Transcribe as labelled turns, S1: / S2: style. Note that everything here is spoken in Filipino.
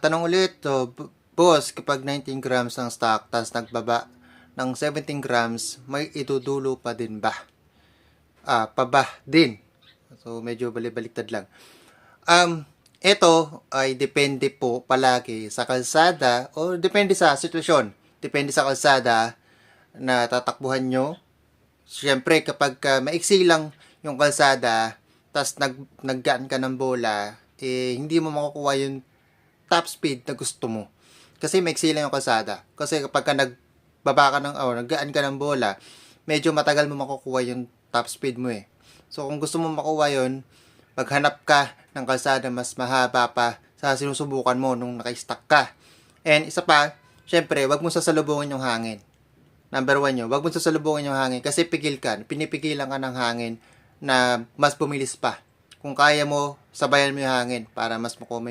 S1: Tanong ulit, boss, kapag 19 grams ang stock, tapos nagbaba ng 17 grams, may itudulo pa din ba? Pa ba din? So, medyo balibaliktad lang. Ito ay depende po palagi sa kalsada o depende sa sitwasyon. Depende sa kalsada na tatakbuhan nyo. Siyempre, kapag maiksi lang yung kalsada, tapos naggaan ka ng bola, hindi mo makukuha yung top speed na gusto mo. Kasi maiksi lang yung kalsada. Kasi kapag nagbaba ka naggaan ka ng bola, medyo matagal mo makukuha yung top speed mo eh. So kung gusto mo makuha yun, maghanap ka ng kalsada mas mahaba pa sa sinusubukan mo nung naka-stuck ka. And isa pa, syempre, wag mo sasalubungin yung hangin. Number 1 yun, wag mo sasalubungin yung hangin kasi pinipigilan ka ng hangin na mas bumilis pa. Kung kaya mo, sabayan mo yung hangin para mas makuha mo